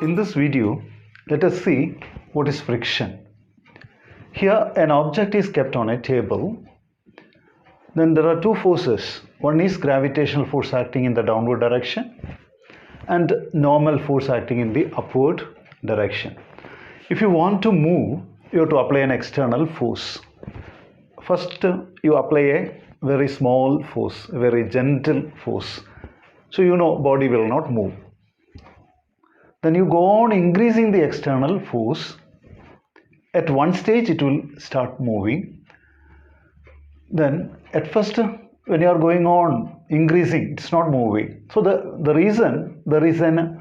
In this video, let us see what is friction. Here an object is kept on a table. Then there are two forces. One is gravitational force acting in the downward direction and normal force acting in the upward direction. If you want to move, you have to apply an external force. First, you apply a very small force, a very gentle force. So you know body will not move. Then you go on increasing the external force. At one stage it will start moving. Then at first when you are going on increasing, it's not moving. So the reason there is a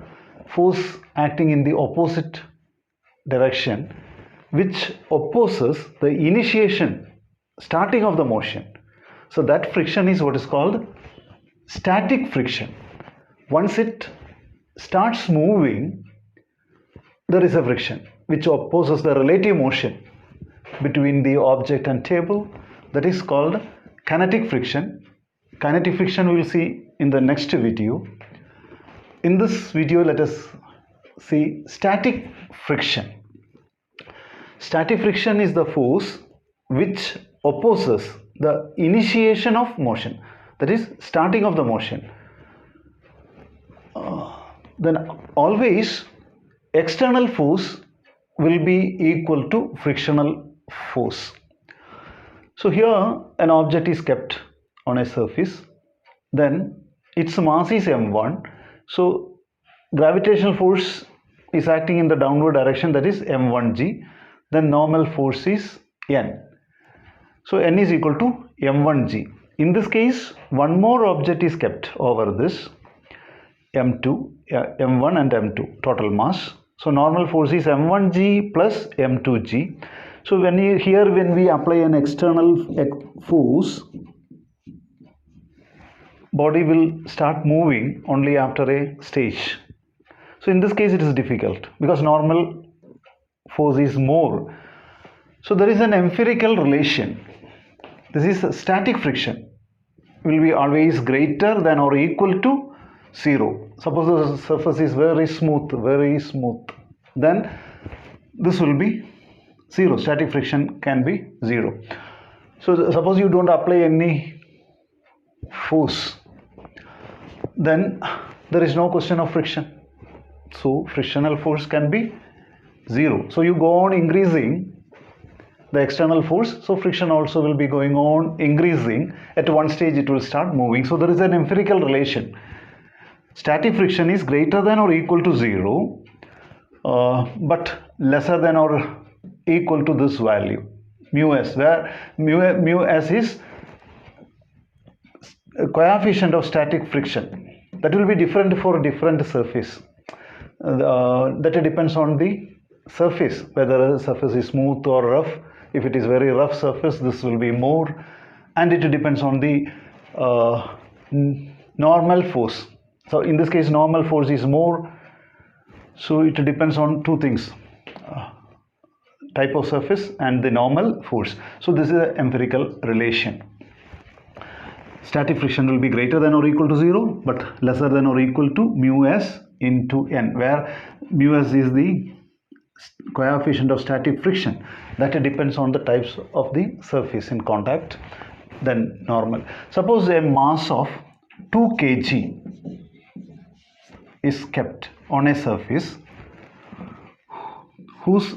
force acting in the opposite direction which opposes the initiation, starting of the motion. So that friction is what is called static friction. Once it starts moving, there is a friction which opposes the relative motion between the object and table. That is called kinetic friction. Kinetic friction we will see in the next video. In this video, let us see static friction. Static friction is the force which opposes the initiation of motion, that is starting of the motion. Then always external force will be equal to frictional force. So here an object is kept on a surface, then its mass is m1, so gravitational force is acting in the downward direction, that is m1g, then normal force is n. So n is equal to m1g. In this case, one more object is kept over this, m2, m1 and m2, total mass. So normal force is m1g plus m2g. So when we apply an external force, body will start moving only after a stage. So in this case it is difficult because normal force is more. So there is an empirical relation. This is static friction will be always greater than or equal to 0. Suppose the surface is very smooth, then this will be 0. Static friction can be 0. So suppose you don't apply any force, then there is no question of friction. So frictional force can be 0. So you go on increasing the external force, so friction also will be going on increasing. At one stage it will start moving. So there is an empirical relation. Static friction is greater than or equal to 0, but lesser than or equal to this value, mu s, where mu s is a coefficient of static friction. That will be different for different surface. That depends on the surface, whether the surface is smooth or rough. If it is very rough surface, this will be more, and it depends on the normal force. So in this case normal force is more, so it depends on two things, type of surface and the normal force. So this is an empirical relation. Static friction will be greater than or equal to 0 but lesser than or equal to mu s into n, where mu s is the coefficient of static friction. That depends on the types of the surface in contact. Then normal. Suppose a mass of 2 kg is kept on a surface whose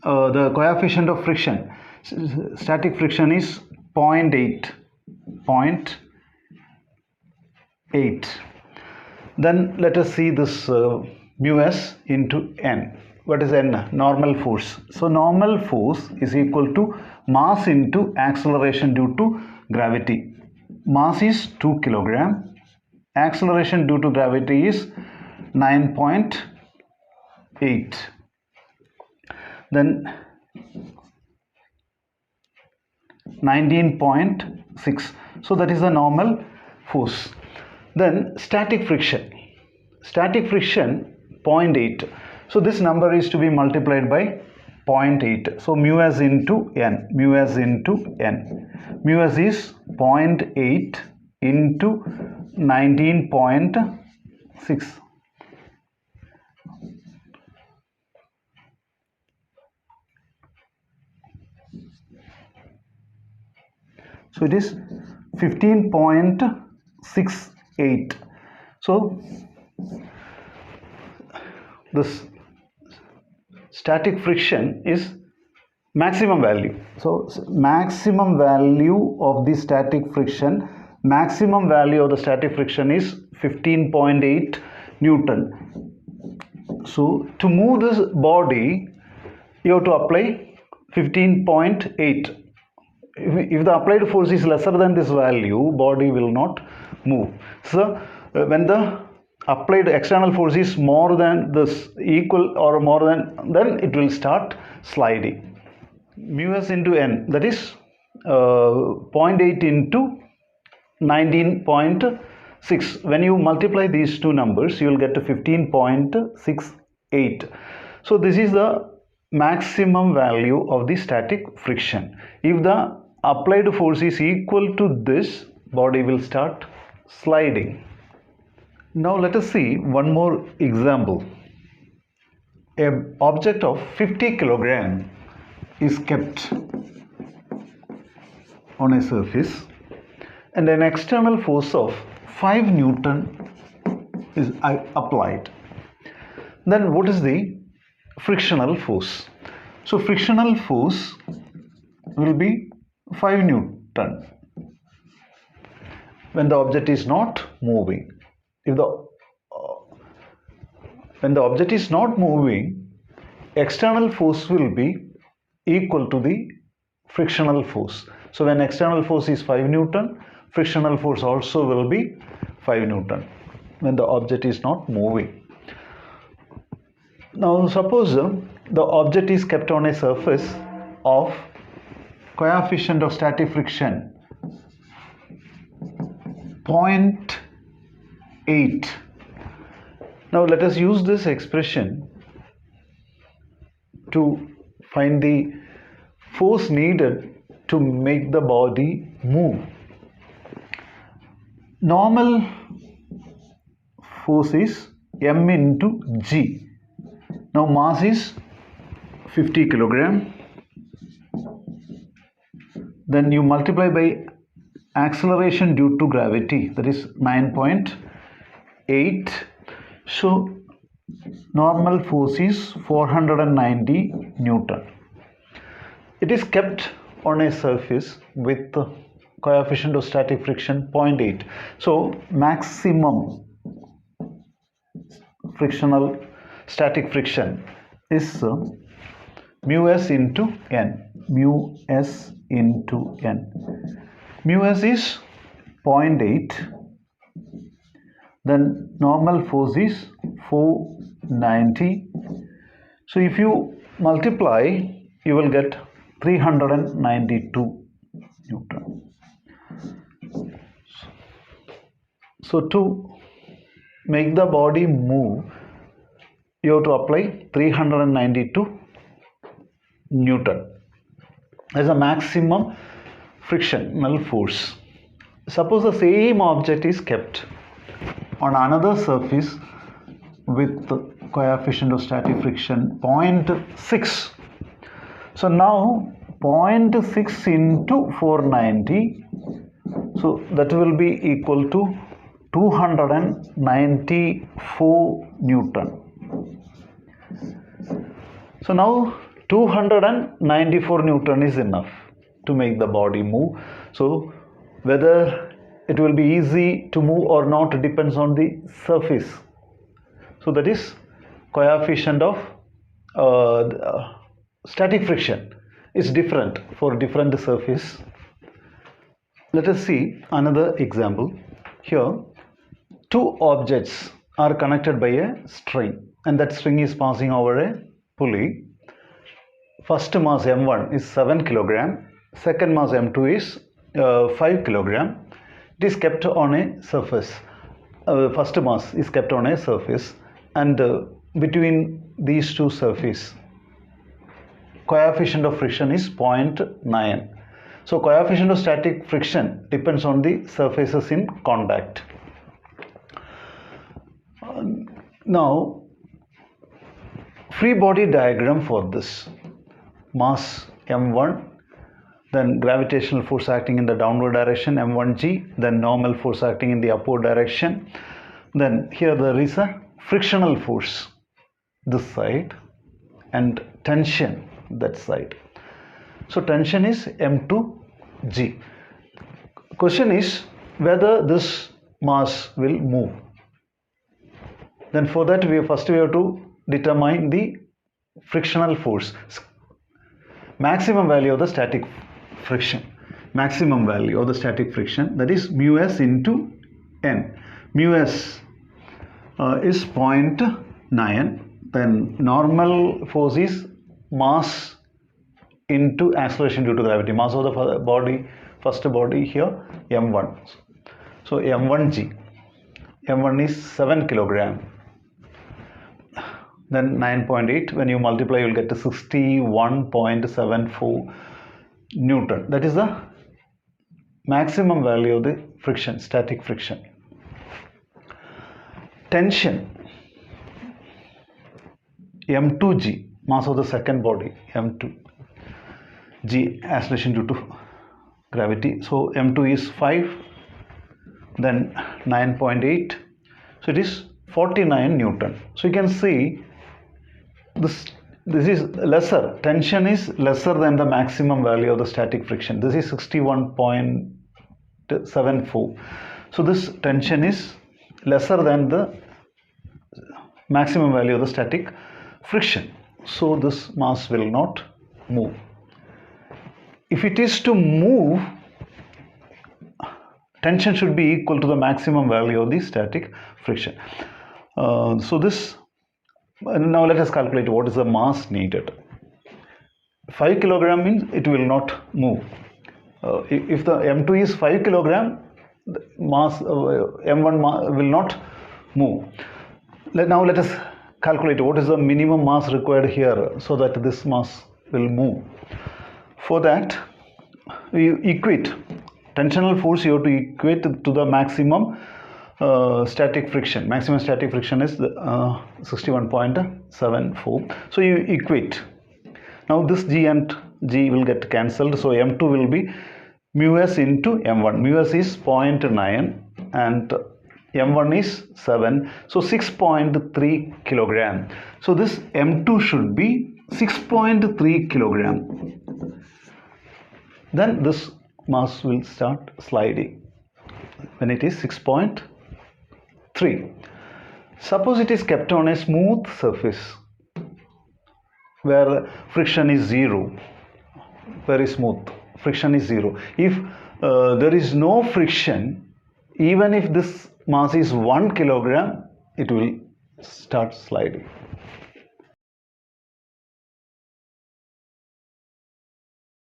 the coefficient of friction, static friction is 0.8. Then let us see this mu s into n. What is n? Normal force. So normal force is equal to mass into acceleration due to gravity. Mass is 2 kg. Acceleration due to gravity is 9.8. Then 19.6. So that is the normal force. Then static friction. Static friction 0.8. So this number is to be multiplied by 0.8. So mu s into n. Mu s into n. Mu s is 0.8 into 19.6. So it is 15.68. So this static friction is maximum value. So maximum value of the static friction, maximum value of the static friction is 15.8 Newton. So to move this body, you have to apply 15.8. If the applied force is lesser than this value, body will not move. So when the applied external force is more than this, equal or more than, then it will start sliding. Mu s into n, that is 0.8 into 19.6. When you multiply these two numbers, you will get to 15.68. So this is the maximum value of the static friction. If the applied force is equal to this, body will start sliding. Now let us see one more example. An object of 50 kilogram is kept on a surface and an external force of 5 Newton is applied. Then what is the frictional force? So frictional force will be 5 Newton when the object is not moving. When the object is not moving, external force will be equal to the frictional force. So when external force is 5 Newton, frictional force also will be 5 Newton when the object is not moving. Now suppose the object is kept on a surface of coefficient of static friction 0.8. Now let us use this expression to find the force needed to make the body move. Normal force is m into g. Now mass is 50 kilogram. Then you multiply by acceleration due to gravity, that is 9.8. So normal force is 490 Newton. It is kept on a surface with the coefficient of static friction 0.8. So maximum frictional static friction is mu s into n. Mu s into n. Mu s is 0.8. Then normal force is 490. So if you multiply, you will get 392 Newton. So to make the body move, you have to apply 392 Newton as a maximum frictional force. Suppose the same object is kept on another surface with the coefficient of static friction 0.6. So now 0.6 into 490, so that will be equal to 294 Newton. So now 294 Newton is enough to make the body move. So whether it will be easy to move or not depends on the surface. So that is coefficient of static friction is different for different surface. Let us see another example. Here two objects are connected by a string and that string is passing over a pulley. First mass m1 is 7 kilogram, second mass m2 is 5 kilogram. It is kept on a surface. First mass is kept on a surface and between these two surfaces, coefficient of friction is 0.9. So coefficient of static friction depends on the surfaces in contact. Now free body diagram for this. Mass m1, then gravitational force acting in the downward direction m1g, then normal force acting in the upward direction. Then here there is a frictional force this side and tension that side. So tension is m2g. Question is whether this mass will move. Then for that we have to determine the frictional force, maximum value of the static friction, maximum value of the static friction, that is mu s into n. Mu s is 0.9, then normal force is mass into acceleration due to gravity, mass of the body, first body here m1. So m1g, m1 is 7 kilogram, then 9.8, when you multiply you will get to 61.74 Newton. That is the maximum value of the friction, static friction. Tension m2g, mass of the second body m2, g acceleration due to gravity, so m2 is 5, then 9.8, so it is 49 Newton. So you can see this is lesser, tension is lesser than the maximum value of the static friction. This is 61.74. So this tension is lesser than the maximum value of the static friction. So this mass will not move. If it is to move, tension should be equal to the maximum value of the static friction. So this, now let us calculate what is the mass needed. 5 kilogram means it will not move. If the m2 is 5 kilogram, the mass m1 will not move. Now let us calculate what is the minimum mass required here so that this mass will move. For that, we equate tensional force, you have to equate to the maximum static friction. Maximum static friction is 61.74. So you equate. Now this g and g will get cancelled. So m2 will be mu s into m1. Mu s is 0.9 and m1 is 7. So 6.3 kilogram. So this m2 should be 6.3 kilogram. Then this mass will start sliding when it is 6.3. Suppose it is kept on a smooth surface where friction is 0, very smooth, friction is 0. If there is no friction, even if this mass is 1 kilogram, it will start sliding.